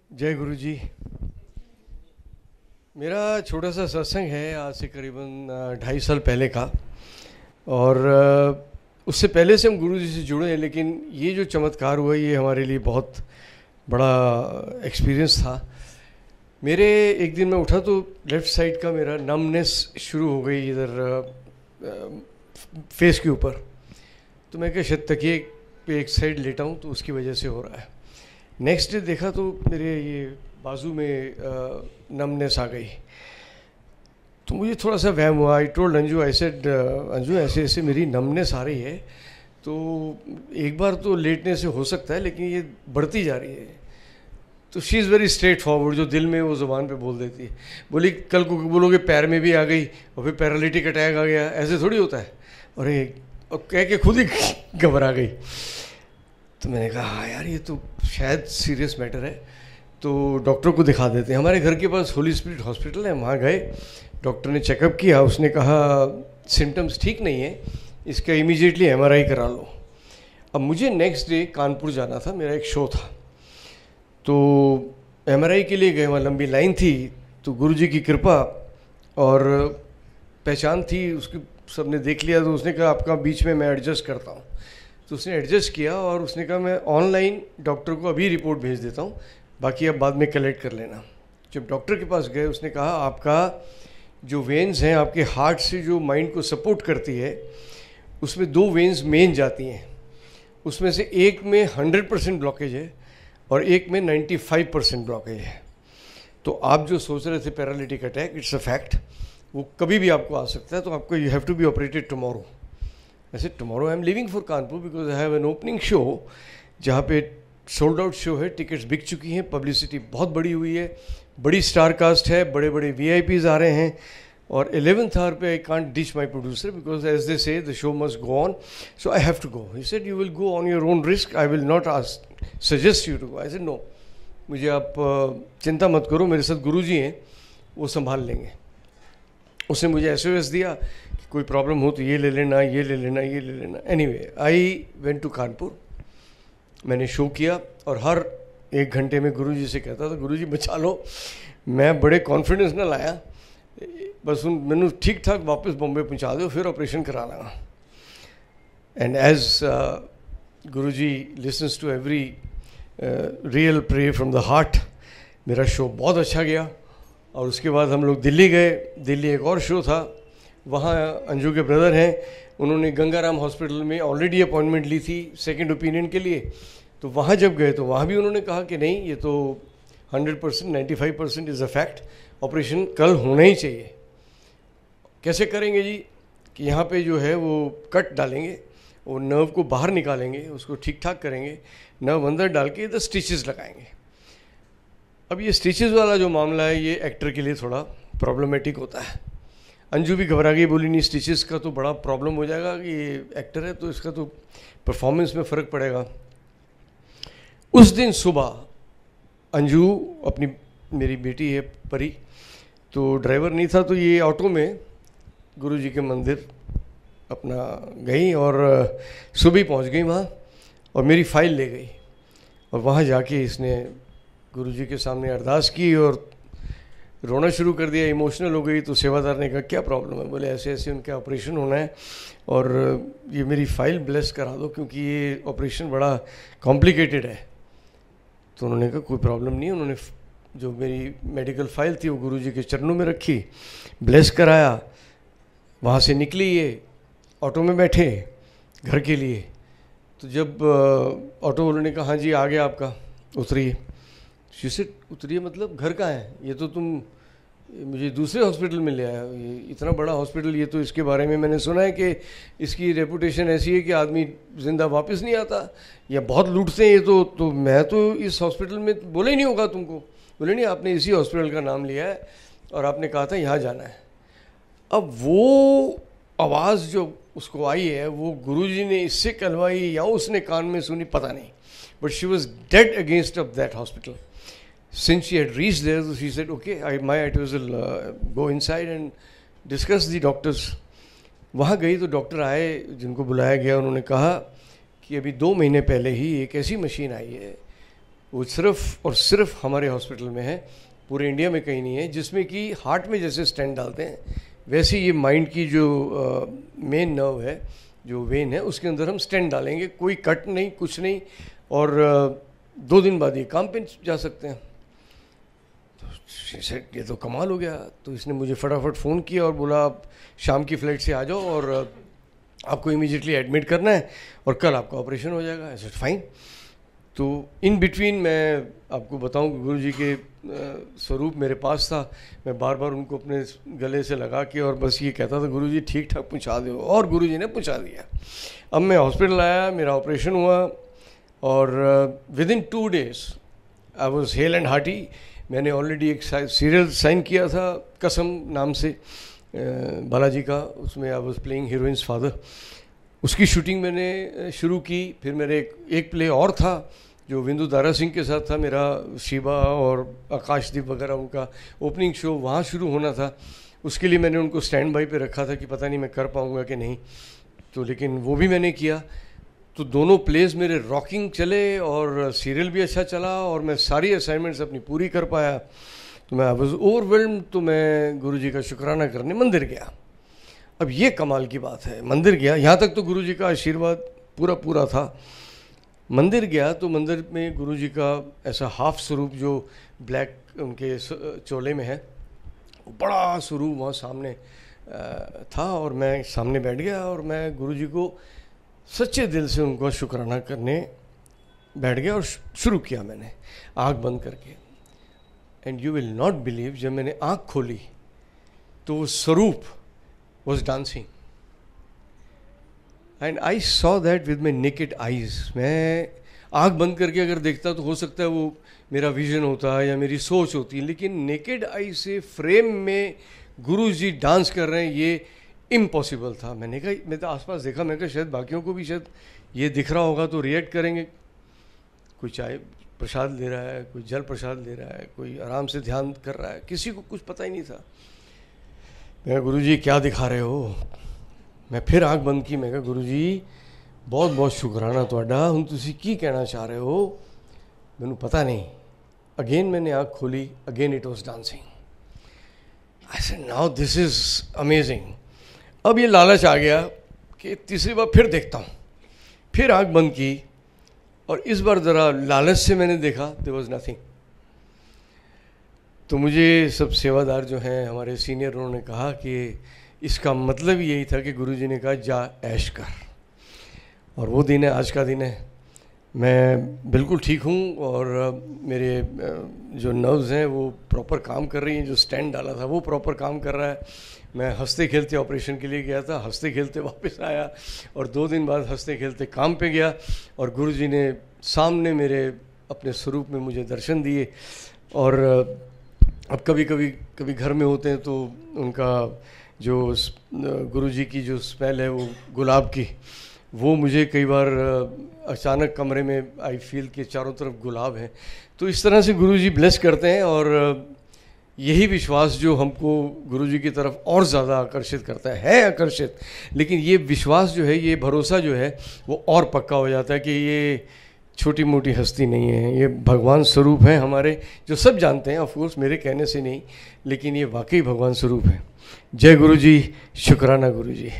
जय गुरु जी। मेरा छोटा सा सत्संग है आज से करीबन 2.5 साल पहले का। और उससे पहले से हम गुरु जी से जुड़े हैं, लेकिन ये जो चमत्कार हुआ ये हमारे लिए बहुत बड़ा एक्सपीरियंस था। मेरे एक दिन मैं उठा तो लेफ़्ट साइड का मेरा नमनेस शुरू हो गई इधर फेस के ऊपर। तो मैं क्या शायद तकिए पे एक साइड लेटा हूँ तो उसकी वजह से हो रहा है। नेक्स्ट डे देखा तो मेरे ये बाजू में नमनेस आ गई, तो मुझे थोड़ा सा वहम हुआ। I told Anju, I said Anju ऐसे ऐसे मेरी नमनेस आ रही है, तो एक बार तो लेटने से हो सकता है लेकिन ये बढ़ती जा रही है। तो she is very straight forward, जो दिल में वो ज़ुबान पे बोल देती है। बोली कल को बोलोगे पैर में भी आ गई और फिर पैरालिटिक अटैक आ गया, ऐसे थोड़ी होता है। और कह के खुद ही घबरा गई। तो मैंने कहा हाँ यार, ये तो शायद सीरियस मैटर है, तो डॉक्टर को दिखा देते हैं। हमारे घर के पास होली स्पिरिट हॉस्पिटल है, वहाँ गए। डॉक्टर ने चेकअप किया, उसने कहा सिम्टम्स ठीक नहीं है, इसका इमीडिएटली एमआरआई करा लो। अब मुझे नेक्स्ट डे कानपुर जाना था, मेरा एक शो था, तो एमआरआई के लिए गए। वहाँ लंबी लाइन थी, तो गुरुजी की कृपा और पहचान थी उसकी, सबने देख लिया। तो उसने कहा आपका बीच में मैं एडजस्ट करता हूँ। तो उसने एडजस्ट किया और उसने कहा मैं ऑनलाइन डॉक्टर को अभी रिपोर्ट भेज देता हूँ, बाकी आप बाद में कलेक्ट कर लेना। जब डॉक्टर के पास गए, उसने कहा आपका जो वेन्स हैं आपके हार्ट से जो माइंड को सपोर्ट करती है, उसमें 2 वेन्स मेन जाती हैं। उसमें से एक में 100% ब्लॉकेज है और एक में 95% ब्लॉकेज है। तो आप जो सोच रहे थे paralytic attack, it's a fact, वो कभी भी आपको आ सकता है। तो आपको you have to be operated tomorrow. ऐसे tomorrow I am living for Kanpur because I have an opening show, जहाँ पे सोल्ड आउट शो है, टिकट्स बिक चुकी हैं, पब्लिसिटी बहुत बड़ी हुई है, बड़ी स्टार कास्ट है, बड़े बड़े VIPs आ रहे हैं। और 11th आवर पे I can't ditch my producer because as they say the show must go on, so I have to go. He said you will go on your own risk, I will not suggest you to go. I said no, मुझे आप चिंता मत करो, मेरे साथ गुरु जी हैं, वो संभाल लेंगे। उसने मुझे SOS दिया कि कोई प्रॉब्लम हो तो ये ले लेना, ये ले लेना, ये ले लेना। Anyway I went to Kanpur, मैंने शो किया और हर 1 घंटे में गुरुजी से कहता था गुरुजी बचा लो। मैं बड़े कॉन्फिडेंस ना लाया, बस मैंने ठीक ठाक वापस बॉम्बे पहुंचा दो, फिर ऑपरेशन करा लगा। And as Guruji listens to every real pray from the heart, मेरा शो बहुत अच्छा गया। और उसके बाद हम लोग दिल्ली गए। दिल्ली एक और शो था, वहाँ अंजू के ब्रदर हैं, उन्होंने गंगाराम हॉस्पिटल में ऑलरेडी अपॉइंटमेंट ली थी सेकंड ओपिनियन के लिए। तो वहाँ जब गए तो वहाँ भी उन्होंने कहा कि नहीं, ये तो 100% 95% इज़ अ फैक्ट, ऑपरेशन कल होना ही चाहिए। कैसे करेंगे जी? कि यहाँ पे जो है वो कट डालेंगे, वो नर्व को बाहर निकालेंगे, उसको ठीक ठाक करेंगे, नर्व अंदर डाल के इधर स्टिचेस लगाएंगे। अब ये स्टिचेस वाला जो मामला है, ये एक्टर के लिए थोड़ा प्रॉब्लमेटिक होता है। अंजू भी घबरा गई, बोली नहीं स्टिचेस का तो बड़ा प्रॉब्लम हो जाएगा, कि ये एक्टर है तो इसका तो परफॉर्मेंस में फ़र्क पड़ेगा। उस दिन सुबह अंजू, अपनी मेरी बेटी है परी, तो ड्राइवर नहीं था, तो ये ऑटो में गुरुजी के मंदिर अपना गई और सुबह पहुंच गई वहाँ और मेरी फ़ाइल ले गई। और वहाँ जाके इसने गुरुजी के सामने अरदास की और रोना शुरू कर दिया, इमोशनल हो गई। तो सेवादार ने कहा क्या प्रॉब्लम है? बोले ऐसे ऐसे उनका ऑपरेशन होना है और ये मेरी फ़ाइल ब्लेस करा दो क्योंकि ये ऑपरेशन बड़ा कॉम्प्लिकेटेड है। तो उन्होंने कहा कोई प्रॉब्लम नहीं है। उन्होंने जो मेरी मेडिकल फ़ाइल थी वो गुरुजी के चरणों में रखी, ब्लेस कराया। वहाँ से निकली, ये ऑटो में बैठे घर के लिए। तो जब ऑटो वालों ने कहा हाँ जी आ गया आपका, उतरिए। शीशे उतरिए मतलब घर कहाँ है? ये तो तुम मुझे दूसरे हॉस्पिटल में ले आया, ये इतना बड़ा हॉस्पिटल, ये तो इसके बारे में मैंने सुना है कि इसकी रेपुटेशन ऐसी है कि आदमी ज़िंदा वापस नहीं आता या बहुत लूटते हैं ये तो मैं तो इस हॉस्पिटल में बोला ही नहीं होगा तुमको। बोले नहीं, आपने इसी हॉस्पिटल का नाम लिया है और आपने कहा था यहाँ जाना है। अब वो आवाज़ जो उसको आई है वो गुरुजी ने इससे कहलवाई या उसने कान में सुनी, पता नहीं, but she was dead against of that hospital. Since she had reached there, she said, okay, my advice will go inside and discuss the doctors. वहाँ गई तो डॉक्टर आए जिनको बुलाया गया, उन्होंने कहा कि अभी 2 महीने पहले ही एक ऐसी मशीन आई है वो सिर्फ और सिर्फ हमारे हॉस्पिटल में है, पूरे इंडिया में कहीं नहीं है, जिसमें कि हार्ट में जैसे स्टेंट डालते हैं वैसे ये माइंड की जो मेन नर्व है, जो वेन है, उसके अंदर हम स्टेंट डालेंगे, कोई कट नहीं, कुछ नहीं, और 2 दिन बाद ये काम पे जा सकते हैं। तो ये तो कमाल हो गया। तो इसने मुझे फटाफट फ़ोन किया और बोला आप शाम की फ़्लाइट से आ जाओ और आपको इमीडिएटली एडमिट करना है और कल आपका ऑपरेशन हो जाएगा। ऐसे फाइन। तो इन बिटवीन मैं आपको बताऊं कि गुरुजी के स्वरूप मेरे पास था। मैं बार बार उनको अपने गले से लगा के और बस ये कहता था गुरुजी ठीक ठाक पहुंचा दो, और गुरुजी ने पहुंचा दिया। अब मैं हॉस्पिटल आया, मेरा ऑपरेशन हुआ और within 2 days I was hello and hearty. मैंने ऑलरेडी एक सीरियल साइन किया था कसम नाम से बालाजी का, उसमें I was playing heroines father. उसकी शूटिंग मैंने शुरू की। फिर मेरे एक प्ले और था जो विंदु दारा सिंह के साथ था मेरा, शिवा और आकाशदीप वगैरह, उनका ओपनिंग शो वहाँ शुरू होना था। उसके लिए मैंने उनको स्टैंड बाई पे रखा था कि पता नहीं मैं कर पाऊँगा कि नहीं, तो लेकिन वो भी मैंने किया। तो दोनों प्लेस मेरे रॉकिंग चले और सीरियल भी अच्छा चला और मैं सारी असाइनमेंट्स अपनी पूरी कर पाया। तो मैं वाज ओवरवेल्म्ड। तो मैं गुरुजी का शुक्राना करने मंदिर गया। अब ये कमाल की बात है, मंदिर गया, यहाँ तक तो गुरुजी का आशीर्वाद पूरा था। मंदिर गया तो मंदिर में गुरुजी का ऐसा हाफ स्वरूप जो ब्लैक उनके चोले में है, बड़ा स्वरूप वहाँ सामने था और मैं सामने बैठ गया और मैं गुरुजी को सच्चे दिल से उनको शुक्राना करने बैठ गया और शुरू किया मैंने आँख बंद करके। And you will not believe, जब मैंने आँख खोली तो वो स्वरूप was dancing and I saw that with my naked eyes। मैं आँख बंद करके अगर देखता तो हो सकता है वो मेरा विजन होता है या मेरी सोच होती है, लेकिन नेकेड आई से फ्रेम में गुरुजी डांस कर रहे हैं, ये इम्पॉसिबल था। मैंने कहा, मैं तो आसपास देखा, मैं कहा शायद बाकियों को भी शायद ये दिख रहा होगा तो रिएक्ट करेंगे। कोई चाय प्रसाद ले रहा है, कोई जल प्रसाद ले रहा है, कोई आराम से ध्यान कर रहा है, किसी को कुछ पता ही नहीं था। मैं गुरुजी क्या दिखा रहे हो। मैं फिर आँख बंद की। मैं कहा गुरुजी बहुत बहुत शुक्राना तुहाडा, हुण तुसीं की कहना चाह रहे हो मैनू पता नहीं। अगेन मैंने आँख खोली, again it was dancing. I said now this is amazing. अब ये लालच आ गया कि तीसरी बार फिर देखता हूँ। फिर आँख बंद की और इस बार ज़रा लालच से मैंने देखा, देयर वाज नथिंग। तो मुझे सब सेवादार जो हैं हमारे सीनियर, उन्होंने कहा कि इसका मतलब यही था कि गुरुजी ने कहा जा ऐश कर। और वो दिन है, आज का दिन है। मैं बिल्कुल ठीक हूँ और मेरे जो नर्व्स हैं वो प्रॉपर काम कर रही हैं। जो स्टैंड डाला था वो प्रॉपर काम कर रहा है। मैं हंसते खेलते ऑपरेशन के लिए गया था, हंसते खेलते वापस आया और 2 दिन बाद हंसते खेलते काम पे गया और गुरुजी ने सामने मेरे अपने स्वरूप में मुझे दर्शन दिए। और अब कभी घर में होते हैं तो उनका जो गुरुजी की जो स्मेल है वो गुलाब की, वो मुझे कई बार अचानक कमरे में आई फील कि चारों तरफ गुलाब है। तो इस तरह से गुरुजी ब्लेस करते हैं और यही विश्वास जो हमको गुरुजी की तरफ और ज़्यादा आकर्षित करता है आकर्षित, लेकिन ये विश्वास जो है, ये भरोसा जो है वो और पक्का हो जाता है कि ये छोटी मोटी हस्ती नहीं है, ये भगवान स्वरूप है हमारे, जो सब जानते हैं। ऑफ कोर्स मेरे कहने से नहीं, लेकिन ये वाकई भगवान स्वरूप है। जय गुरुजी, शुक्राना गुरुजी।